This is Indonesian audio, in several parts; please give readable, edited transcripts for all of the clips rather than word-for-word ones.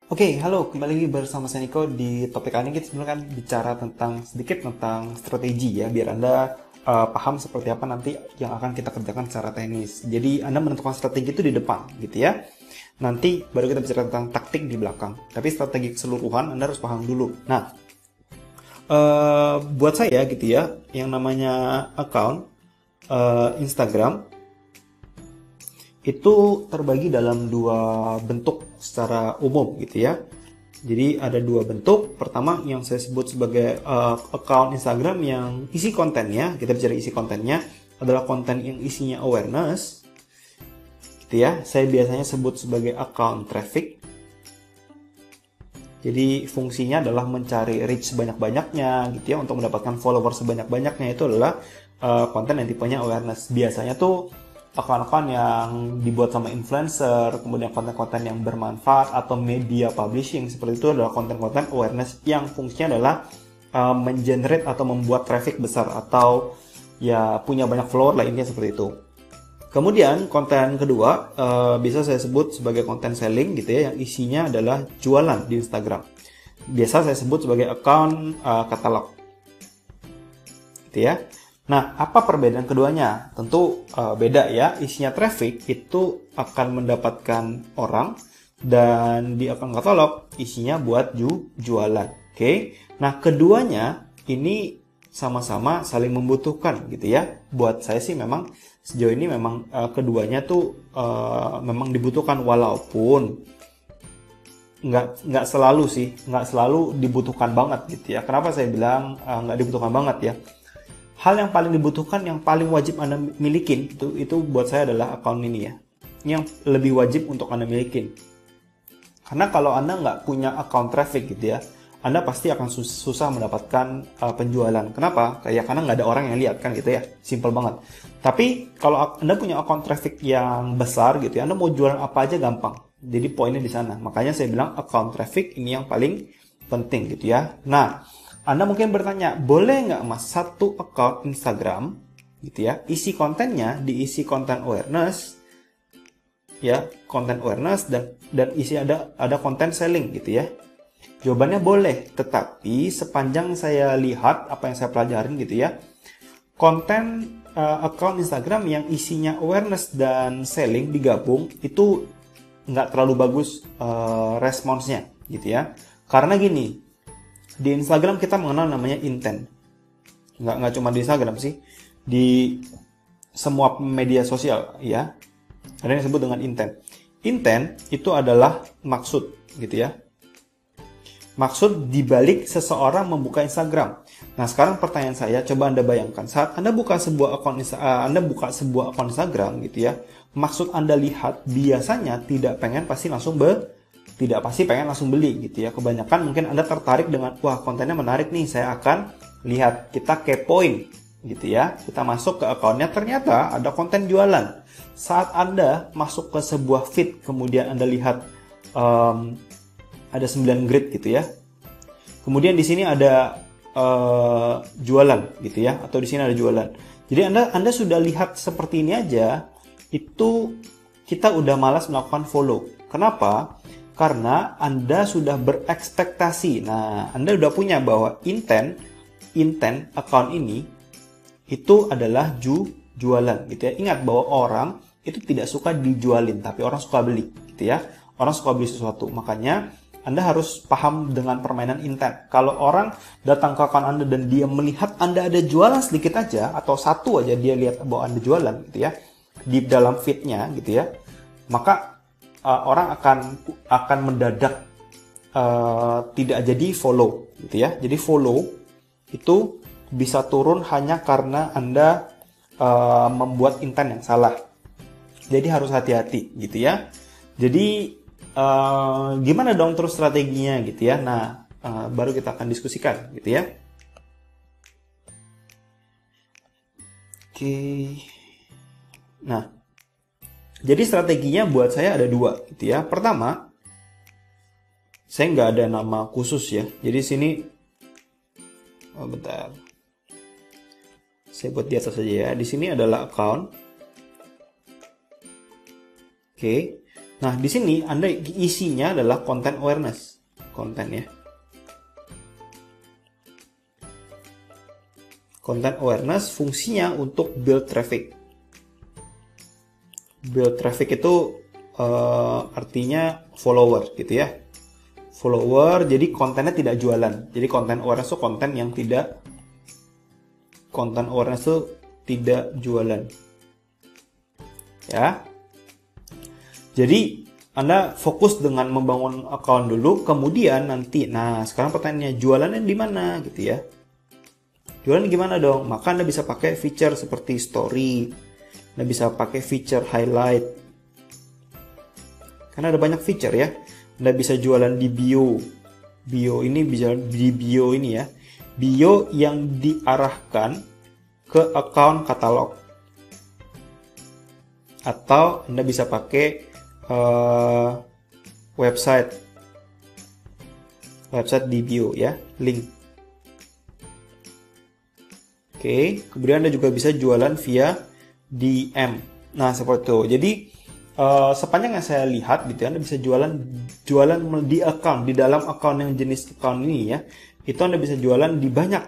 Oke, halo, kembali lagi bersama saya Niko. Di topik kali ini kita sebenarnya kan bicara sedikit tentang strategi ya, biar Anda paham seperti apa nanti yang akan kita kerjakan secara teknis. Jadi Anda menentukan strategi itu di depan, gitu ya. Nanti baru kita bicara tentang taktik di belakang. Tapi strategi keseluruhan Anda harus paham dulu. Nah, buat saya gitu ya, yang namanya account Instagram itu terbagi dalam dua bentuk secara umum gitu ya. Jadi ada dua bentuk. Pertama yang saya sebut sebagai account Instagram yang isi kontennya, kita bicara isi kontennya adalah konten yang isinya awareness gitu ya. Saya biasanya sebut sebagai account traffic. Jadi fungsinya adalah mencari reach sebanyak-banyaknya gitu ya, untuk mendapatkan follower sebanyak-banyaknya. Itu adalah konten yang tipenya awareness. Biasanya tuh akun-akun yang dibuat sama influencer, kemudian konten-konten yang bermanfaat atau media publishing seperti itu adalah konten-konten awareness yang fungsinya adalah mengenerate atau membuat traffic besar atau ya punya banyak follower lah, intinya seperti itu. Kemudian konten kedua bisa saya sebut sebagai konten selling gitu ya, yang isinya adalah jualan di Instagram. Biasa saya sebut sebagai account katalog gitu ya. Nah, apa perbedaan keduanya? Tentu beda ya. Isinya traffic itu akan mendapatkan orang, dan di akun katalog isinya buat jualan. Oke. Nah, keduanya ini sama-sama saling membutuhkan gitu ya. Buat saya sih memang sejauh ini memang keduanya tuh memang dibutuhkan, walaupun nggak selalu sih, nggak selalu dibutuhkan banget gitu ya. Kenapa saya bilang nggak dibutuhkan banget ya? Hal yang paling dibutuhkan, yang paling wajib Anda milikin, itu buat saya adalah akun ini ya. Yang lebih wajib untuk Anda milikin. Karena kalau Anda nggak punya account traffic gitu ya, Anda pasti akan susah mendapatkan penjualan. Kenapa? Kayak karena nggak ada orang yang lihat kan gitu ya. Simple banget. Tapi kalau Anda punya account traffic yang besar gitu ya, Anda mau jualan apa aja gampang. Jadi poinnya di sana. Makanya saya bilang account traffic ini yang paling penting gitu ya. Nah, Anda mungkin bertanya, boleh nggak Mas satu account Instagram gitu ya, isi kontennya diisi konten awareness ya, konten awareness dan isi ada konten selling gitu ya? Jawabannya boleh, tetapi sepanjang saya lihat apa yang saya pelajarin gitu ya, konten account Instagram yang isinya awareness dan selling digabung itu nggak terlalu bagus responsnya gitu ya. Karena gini, di Instagram kita mengenal namanya intent. Nggak cuma di Instagram sih, di semua media sosial ya, ada yang disebut dengan intent. Intent itu adalah maksud gitu ya. Maksud dibalik seseorang membuka Instagram. Nah, sekarang pertanyaan saya, coba Anda bayangkan saat Anda buka sebuah akun Instagram gitu ya. Maksud Anda lihat biasanya tidak pasti pengen langsung beli gitu ya. Kebanyakan mungkin Anda tertarik dengan, wah kontennya menarik nih, saya akan lihat, kita kepoin gitu ya. Kita masuk ke akunnya, ternyata ada konten jualan. Saat Anda masuk ke sebuah feed, kemudian Anda lihat ada 9 grid gitu ya. Kemudian di sini ada jualan gitu ya, atau di sini ada jualan. Jadi Anda sudah lihat seperti ini aja, itu kita udah malas melakukan follow. Kenapa? Karena Anda sudah berekspektasi. Nah, Anda udah punya bahwa intent account ini itu adalah jualan gitu ya. Ingat bahwa orang itu tidak suka dijualin, tapi orang suka beli gitu ya. Orang suka beli sesuatu. Makanya Anda harus paham dengan permainan intent. Kalau orang datang ke account Anda dan dia melihat Anda ada jualan sedikit aja, atau satu aja dia lihat bahwa Anda jualan gitu ya, di dalam feed-nya gitu ya, maka orang akan mendadak tidak jadi follow gitu ya. Jadi follow itu bisa turun hanya karena Anda membuat intent yang salah. Jadi harus hati-hati gitu ya. Jadi gimana dong terus strateginya gitu ya. Nah, baru kita akan diskusikan gitu ya. Oke. Nah, jadi strateginya buat saya ada dua gitu ya. Pertama, saya nggak ada nama khusus ya. Jadi sini, bentar, saya buat di atas saja ya. Di sini adalah account. Oke. Nah, di sini Anda isinya adalah content awareness. Konten ya. Content awareness fungsinya untuk build traffic. Build traffic itu artinya follower gitu ya. Follower, jadi kontennya tidak jualan. Jadi content awareness itu tidak jualan. Ya. Jadi Anda fokus dengan membangun account dulu, kemudian nanti, nah sekarang pertanyaannya jualannya di mana gitu ya? Jualan gimana dong? Maka Anda bisa pakai feature seperti story, Anda bisa pakai feature highlight. Karena ada banyak feature ya. Anda bisa jualan di bio. Bio ini bisa di bio ini ya. Bio yang diarahkan ke account katalog. Atau Anda bisa pakai website di bio ya, link. Oke, kemudian Anda juga bisa jualan via DM. Nah, seperti itu. Jadi sepanjang yang saya lihat gitu, Anda bisa jualan di account, di dalam account yang jenis account ini ya. Itu Anda bisa jualan di banyak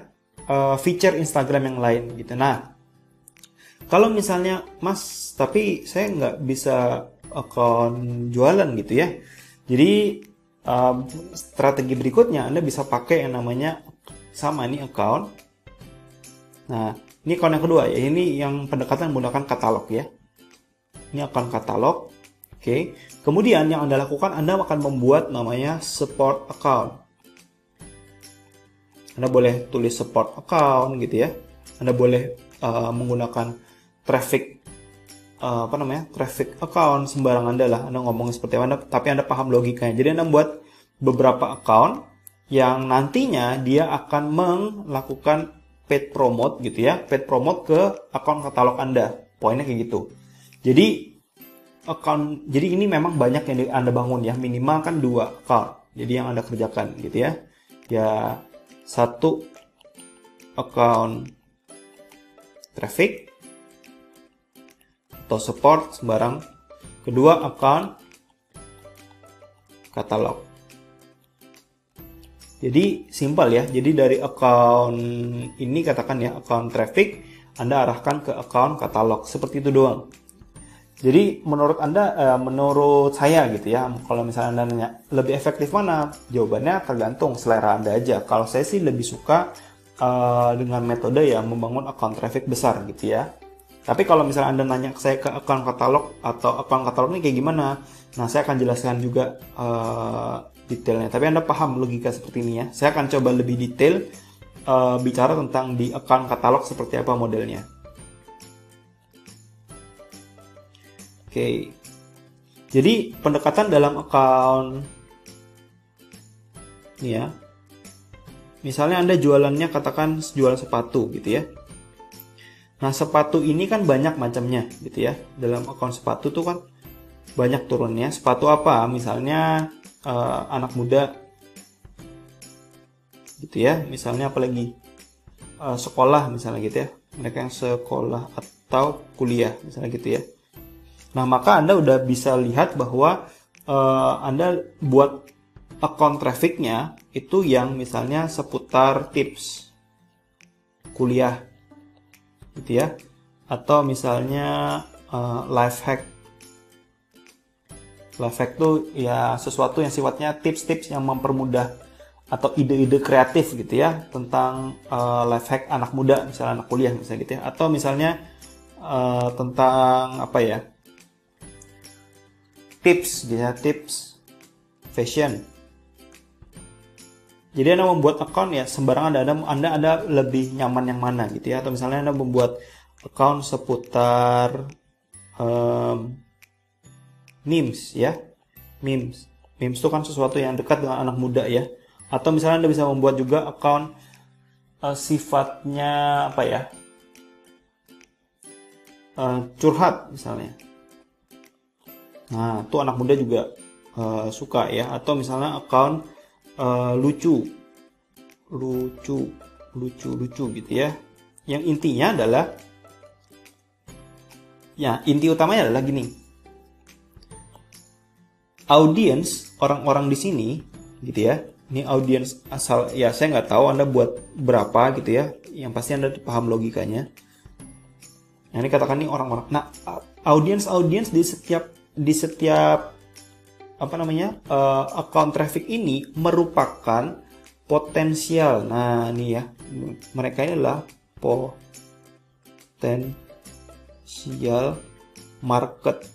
feature Instagram yang lain gitu. Nah, kalau misalnya Mas, tapi saya nggak bisa account jualan gitu ya. Jadi strategi berikutnya Anda bisa pakai yang namanya sama ini account. Nah, ini account yang kedua ya. Ini yang pendekatan menggunakan katalog ya. Ini account katalog. Oke. Kemudian yang Anda lakukan, Anda akan membuat namanya support account. Anda boleh tulis support account gitu ya. Anda boleh menggunakan traffic traffic account sembarang Anda lah. Anda ngomong seperti apa, tapi Anda paham logikanya. Jadi Anda membuat beberapa account yang nantinya dia akan melakukan paid promote gitu ya, paid promote ke account katalog Anda. Poinnya kayak gitu. Jadi ini memang banyak yang Anda bangun ya, minimal kan 2 account. Jadi yang Anda kerjakan gitu ya. Ya, 1 account traffic atau support sembarang, kedua account katalog. Jadi simpel ya. Jadi dari account ini katakan ya, account traffic Anda arahkan ke account katalog. Seperti itu doang. Jadi menurut Anda, menurut saya gitu ya, kalau misalnya Anda nanya lebih efektif mana? Jawabannya tergantung selera Anda aja. Kalau saya sih lebih suka dengan metode yang membangun account traffic besar gitu ya. Tapi kalau misalnya Anda nanya saya ke account katalog atau account katalog ini kayak gimana? Nah, saya akan jelaskan juga detailnya. Tapi Anda paham logika seperti ini ya. Saya akan coba lebih detail bicara tentang di account katalog seperti apa modelnya. Oke. Jadi pendekatan dalam account ini ya. Misalnya Anda jualannya katakan jual sepatu gitu ya. Nah, sepatu ini kan banyak macamnya gitu ya. Dalam account sepatu tuh kan banyak turunnya. Sepatu apa? Misalnya anak muda gitu ya. Misalnya apalagi sekolah misalnya gitu ya. Mereka yang sekolah atau kuliah misalnya gitu ya. Nah, maka Anda udah bisa lihat bahwa Anda buat account trafficnya itu yang misalnya seputar tips kuliah gitu ya, atau misalnya life hack. Life hack tuh ya sesuatu yang sifatnya tips-tips yang mempermudah atau ide-ide kreatif gitu ya tentang life hack anak muda, misalnya anak kuliah misalnya gitu ya, atau misalnya tentang apa ya, tips ya, tips fashion. Jadi Anda membuat account ya sembarangan Anda ada lebih nyaman yang mana gitu ya. Atau misalnya Anda membuat account seputar memes ya. Memes itu kan sesuatu yang dekat dengan anak muda ya. Atau misalnya Anda bisa membuat juga account sifatnya apa ya, curhat misalnya. Nah, itu anak muda juga suka ya. Atau misalnya account lucu gitu ya. Yang intinya adalah ya, inti utamanya adalah gini. audience orang-orang di sini gitu ya. Ini audience asal ya, saya nggak tahu Anda buat berapa gitu ya. Yang pasti Anda paham logikanya. Nah, ini katakan ini orang-orang. Nah, audience di setiap apa namanya account traffic ini merupakan potensial. Nah, ini ya, mereka ini adalah potensial market,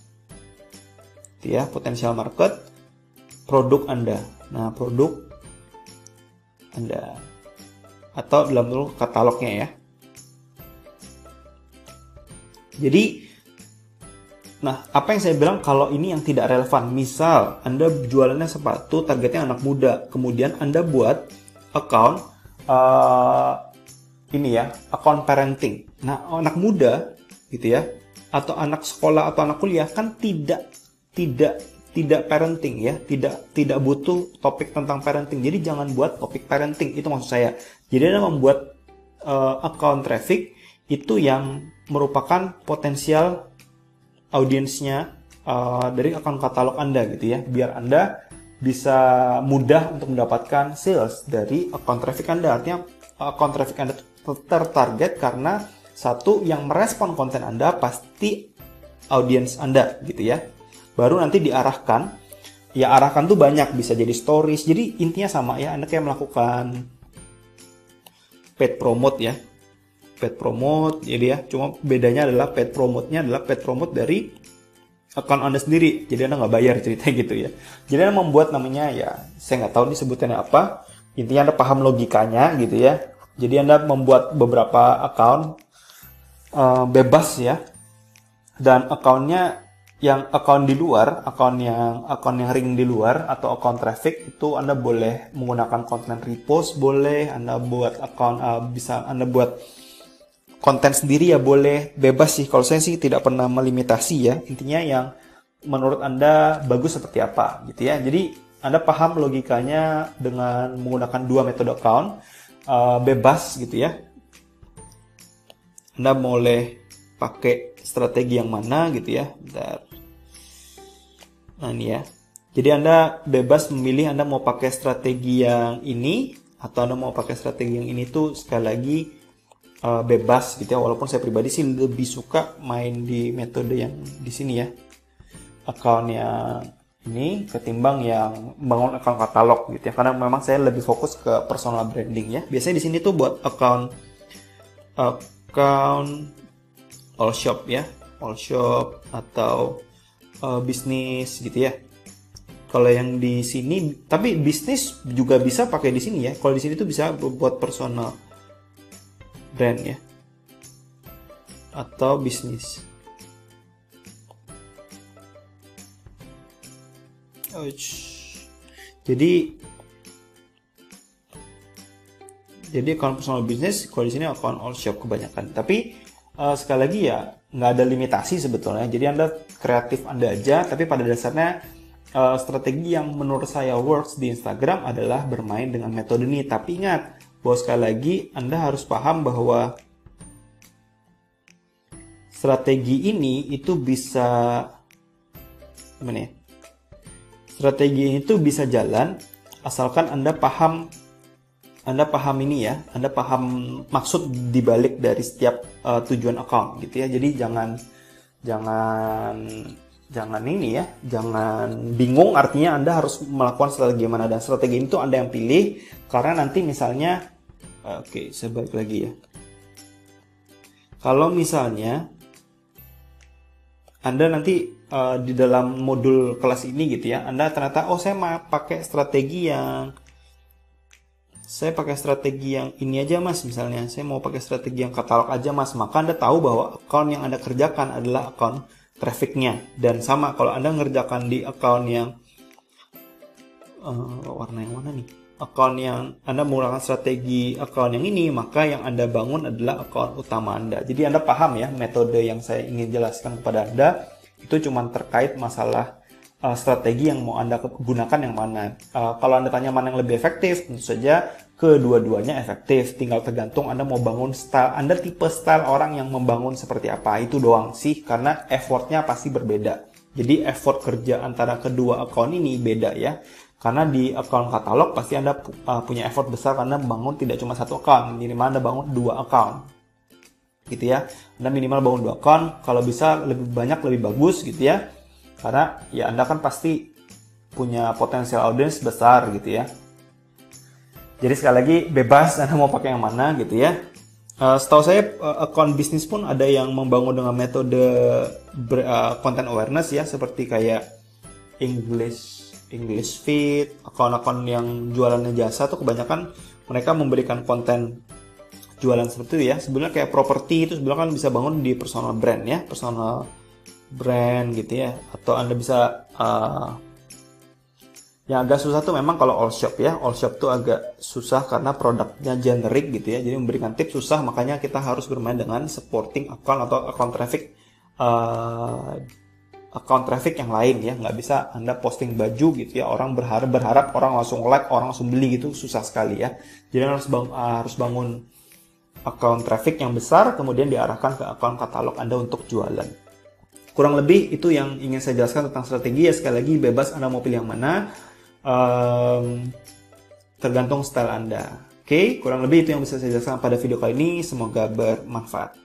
ya, potensial market produk Anda. Nah, produk Anda atau dalam bentuk katalognya ya. Jadi, nah, apa yang saya bilang kalau ini yang tidak relevan, misal Anda jualannya sepatu, targetnya anak muda, kemudian Anda buat account ini ya, account parenting. Nah, anak muda gitu ya, atau anak sekolah atau anak kuliah kan tidak parenting ya, tidak butuh topik tentang parenting. Jadi jangan buat topik parenting, itu maksud saya. Jadi Anda membuat account traffic itu yang merupakan potensial audiensnya dari akun katalog Anda gitu ya, biar Anda bisa mudah untuk mendapatkan sales dari akun traffic Anda. Artinya akun traffic Anda tertarget karena satu, yang merespon konten Anda pasti audiens Anda gitu ya. Baru nanti diarahkan, ya arahkan tuh banyak, bisa jadi stories. Jadi intinya sama ya, Anda kayak melakukan paid promote ya. Paid promote, jadi ya, cuma bedanya adalah paid promote-nya adalah paid promote dari akun Anda sendiri. Jadi Anda nggak bayar ceritanya gitu ya. Jadi Anda membuat namanya ya, saya nggak tahu disebutannya apa. Intinya Anda paham logikanya gitu ya. Jadi Anda membuat beberapa akun bebas ya. Dan akunnya yang akun di luar, akun yang ring di luar atau akun traffic itu Anda boleh menggunakan konten repost, boleh Anda buat akun bisa Anda buat konten sendiri ya, boleh, bebas sih. Kalau saya sih tidak pernah melimitasi ya. Intinya yang menurut Anda bagus seperti apa gitu ya. Jadi Anda paham logikanya dengan menggunakan dua metode account bebas gitu ya. Anda boleh pakai strategi yang mana gitu ya. Bentar. Nah ini ya. Jadi Anda bebas memilih Anda mau pakai strategi yang ini atau Anda mau pakai strategi yang ini, tuh sekali lagi bebas gitu ya. Walaupun saya pribadi sih lebih suka main di metode yang di sini ya, account yang ini ketimbang yang bangun account katalog gitu ya, karena memang saya lebih fokus ke personal branding ya. Biasanya di sini tuh buat account all shop ya, all shop atau bisnis gitu ya. Kalau yang di sini, tapi bisnis juga bisa pakai di sini ya. Kalau di sini tuh bisa buat personal brand ya, atau bisnis. Jadi account personal business, kalau di sini account all shop kebanyakan. Tapi sekali lagi ya, nggak ada limitasi sebetulnya. Jadi Anda kreatif Anda aja. Tapi pada dasarnya strategi yang menurut saya works di Instagram adalah bermain dengan metode ini. Tapi ingat bahwa sekali lagi Anda harus paham bahwa strategi ini itu bisa gimana ya? Strategi ini tuh bisa jalan asalkan Anda paham ini ya, Anda paham maksud dibalik dari setiap tujuan account gitu ya. Jadi jangan ini ya, jangan bingung artinya Anda harus melakukan strategi mana, dan strategi itu Anda yang pilih. Karena nanti misalnya oke, saya balik lagi ya. Kalau misalnya Anda nanti di dalam modul kelas ini gitu ya, Anda ternyata saya mau pakai strategi yang ini aja mas, misalnya saya mau pakai strategi yang katalog aja mas, maka Anda tahu bahwa account yang Anda kerjakan adalah account trafficnya. Dan sama kalau Anda ngerjakan di account yang warna yang mana nih, account yang Anda menggunakan strategi account yang ini, maka yang Anda bangun adalah account utama Anda. Jadi Anda paham ya, metode yang saya ingin jelaskan kepada Anda itu cuma terkait masalah strategi yang mau Anda gunakan yang mana. Kalau Anda tanya mana yang lebih efektif, tentu saja kedua-duanya efektif. Tinggal tergantung Anda mau bangun style, Anda tipe style orang yang membangun seperti apa. Itu doang sih, karena effortnya pasti berbeda. Jadi effort kerja antara kedua account ini beda ya. Karena di account katalog pasti Anda punya effort besar karena bangun tidak cuma satu account, minimal Anda bangun 2 account. Gitu ya. Anda minimal bangun 2 account, kalau bisa lebih banyak lebih bagus gitu ya. Karena ya Anda kan pasti punya potensial audience besar gitu ya. Jadi sekali lagi bebas Anda mau pakai yang mana gitu ya. Setahu saya account bisnis pun ada yang membangun dengan metode content awareness ya, seperti kayak English Feed, akun-akun yang jualannya jasa tuh kebanyakan mereka memberikan konten jualan seperti itu ya. Sebenarnya kayak properti itu sebenarnya kan bisa bangun di personal brand ya, personal brand gitu ya. Atau Anda bisa yang agak susah tuh memang kalau all shop ya. All shop tuh agak susah karena produknya generic gitu ya. Jadi memberikan tips susah, makanya kita harus bermain dengan supporting account atau account traffic yang lain ya. Nggak bisa Anda posting baju gitu ya, orang berharap orang langsung like, orang langsung beli gitu, susah sekali ya. Jadi harus bangun account traffic yang besar, kemudian diarahkan ke account katalog Anda untuk jualan. Kurang lebih itu yang ingin saya jelaskan tentang strategi ya. Sekali lagi bebas Anda mau pilih yang mana, tergantung style Anda. Oke, kurang lebih itu yang bisa saya jelaskan pada video kali ini. Semoga bermanfaat.